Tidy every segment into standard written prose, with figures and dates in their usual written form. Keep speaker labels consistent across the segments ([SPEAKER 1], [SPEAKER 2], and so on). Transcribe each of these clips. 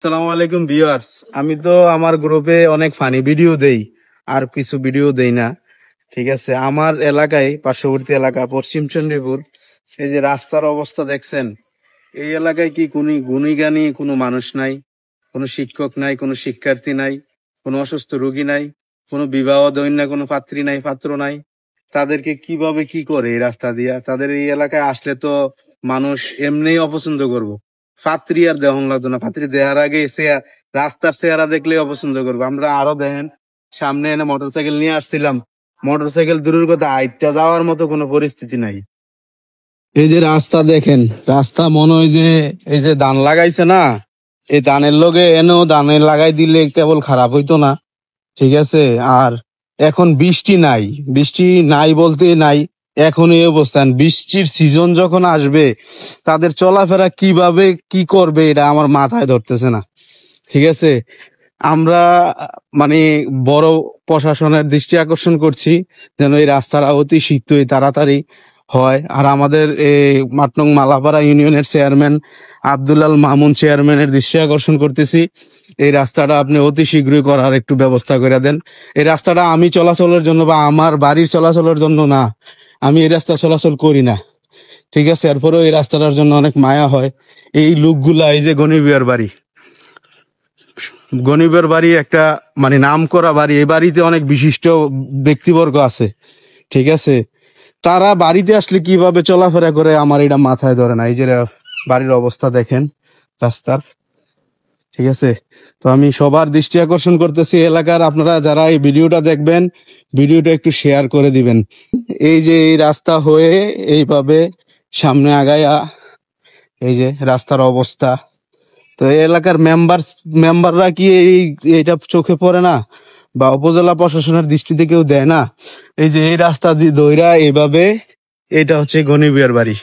[SPEAKER 1] আসসালামু আলাইকুম ভিউয়ার্স। আমি তো আমার গ্রুপে অনেক ফানি ভিডিও দেই, আর কিছু ভিডিও দেই না। ঠিক আছে, আমার এলাকায় পার্শ্ববর্তী এলাকা পশ্চিম চন্ডীপুর, এই যে রাস্তার অবস্থা দেখছেন। এই এলাকায় কি কোনো গুণী জ্ঞানী কোনো মানুষ নাই, কোনো শিক্ষক নাই, কোনো শিক্ষার্থী নাই, কোনো অসুস্থ রোগী নাই, কোনো বিবাহ দৈন্য কোনো পাত্রী নাই, পাত্র নাই। তাদেরকে কিভাবে কি করে এই রাস্তা দিয়া? তাদের এই এলাকায় আসলে তো মানুষ এমনিই অপছন্দ করবো। পাত্রী আর দেহন লাগতো না, পাত্রী দেহার আগে রাস্তার চেহারা দেখলে অপছন্দ করবো। আমরা আরো দেখেন, সামনে এনে মোটরসাইকেল নিয়ে আসছিলাম, মোটরসাইকেল দূরের কথা, হাইটটা যাওয়ার মতো কোনো পরিস্থিতি নাই। এই যে রাস্তা দেখেন, রাস্তা মনে হয় যে এই যে ধান লাগাইছে না, এই ধানের লগে এনেও ধানে লাগাই দিলে কেবল খারাপ হইতো না। ঠিক আছে, আর এখন বৃষ্টি নাই, বৃষ্টি নাই বলতে নাই। এখন এই অবস্থান, বৃষ্টির সিজন যখন আসবে তাদের চলাফেরা কিভাবে কি করবে এটা আমার মাথায় ধরতেছে না। ঠিক আছে, আমরা মানে বড় প্রশাসনের দৃষ্টি আকর্ষণ করছি যেন এই রাস্তাটা অতি শীঘ্রই তাড়াতাড়ি হয়। আর আমাদের এই মাটনং মালাপাড়া ইউনিয়নের চেয়ারম্যান আব্দুল আল মামুন চেয়ারম্যানের দৃষ্টি আকর্ষণ করতেছি, এই রাস্তাটা আপনি অতি শীঘ্রই করার একটু ব্যবস্থা করে দেন। এই রাস্তাটা আমি চলাচলের জন্য বা আমার বাড়ির চলাচলের জন্য না, আমি এই রাস্তা চলাচল করি না। ঠিক আছে, এরপরেও এই রাস্তাটার জন্য অনেক মায়া হয়। এই লোকগুলা, এই যে গনিবিয়ার বাড়ি, গনিবের বাড়ি একটা মানে নাম করা বাড়ি, এই বাড়িতে অনেক বিশিষ্ট ব্যক্তিবর্গ আছে। ঠিক আছে, তারা বাড়িতে আসলে কিভাবে চলাফেরা করে আমার এটা মাথায় ধরে না। এই যে বাড়ির অবস্থা দেখেন রাস্তার। ঠিক আছে, তো আমি সবার দৃষ্টি আকর্ষণ করতেছি, এলাকার আপনারা যারা এই ভিডিওটা দেখবেন, ভিডিওটা একটু শেয়ার করে দিবেন। এই যে এই রাস্তা হয়ে এইভাবে সামনে আগায়া, এই যে রাস্তার অবস্থা। তো এই এলাকার মেম্বাররা কি এইটা চোখে পড়ে না, বা উপজেলা প্রশাসনের দৃষ্টিতে কেউ দেয় না? এই যে এই রাস্তা দিয়ে দইরা এইভাবে, এটা হচ্ছে গনিবিয়ার বাড়ি,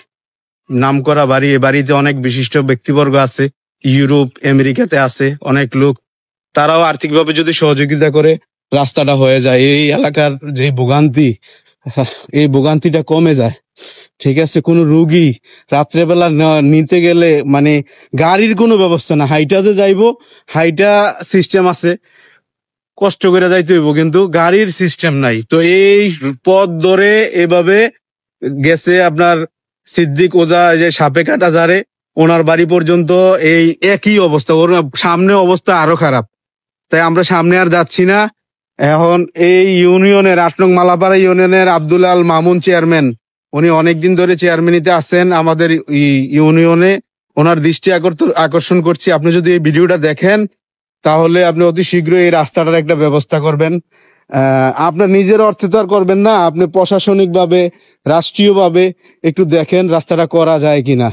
[SPEAKER 1] নামকরা বাড়ি। এই বাড়িতে অনেক বিশিষ্ট ব্যক্তিবর্গ আছে, ইউরোপ আমেরিকাতে আছে অনেক লোক। তারাও আর্থিকভাবে যদি সহযোগিতা করে রাস্তাটা হয়ে যায়, এই এলাকার যে ভোগান্তি, এই ভোগান্তিটা কমে যায়। ঠিক আছে, কোনো রুগী রাত্রেবেলা নিতে গেলে মানে গাড়ির কোনো ব্যবস্থা না, হাইটা যে যাইবো, হাইটা সিস্টেম আছে, কষ্ট করে যাইতে হইব, কিন্তু গাড়ির সিস্টেম নাই। তো এই পথ ধরে এভাবে গেছে আপনার সিদ্দিক ওজা, যে সাপে কাটা যারে, ওনার বাড়ি পর্যন্ত এই একই অবস্থা। ওর সামনে অবস্থা আরো খারাপ, তাই আমরা সামনে আর যাচ্ছি না। এখন এই ইউনিয়নের ৮ নং মালাপাড়া ইউনিয়নের আব্দুল আল মামুন চেয়ারম্যান, উনি অনেকদিন ধরে চেয়ারম্যানিতে আছেন আমাদের ইউনিয়নে। ওনার দৃষ্টি আকর্ষণ করছি, আপনি যদি এই ভিডিওটা দেখেন তাহলে আপনি অতি শীঘ্রই এই রাস্তাটার একটা ব্যবস্থা করবেন। আপনার নিজের অর্থে তো আর করবেন না, আপনি প্রশাসনিক ভাবে, রাষ্ট্রীয় ভাবে একটু দেখেন রাস্তাটা করা যায় কিনা।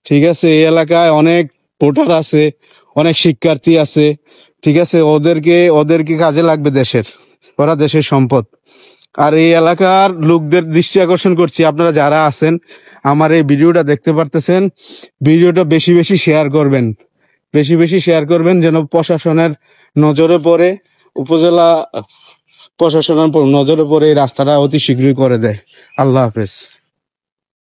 [SPEAKER 1] ঠিক আছে, এই এলাকায় অনেক ভোটার আছে, অনেক শিক্ষার্থী আছে। ঠিক আছে, ওদেরকে ওদেরকে কাজে লাগবে দেশের, ওরা দেশের সম্পদ। আর এই এলাকার লোকদের দৃষ্টি আকর্ষণ করছি, আপনারা যারা আছেন আমার এই ভিডিওটা দেখতে পারতেছেন, ভিডিওটা বেশি বেশি শেয়ার করবেন, বেশি বেশি শেয়ার করবেন, যেন প্রশাসনের নজরে পড়ে, উপজেলা প্রশাসনের নজরে পড়ে এই রাস্তাটা অতি শীঘ্রই করে দেয়। আল্লাহ হাফেজ।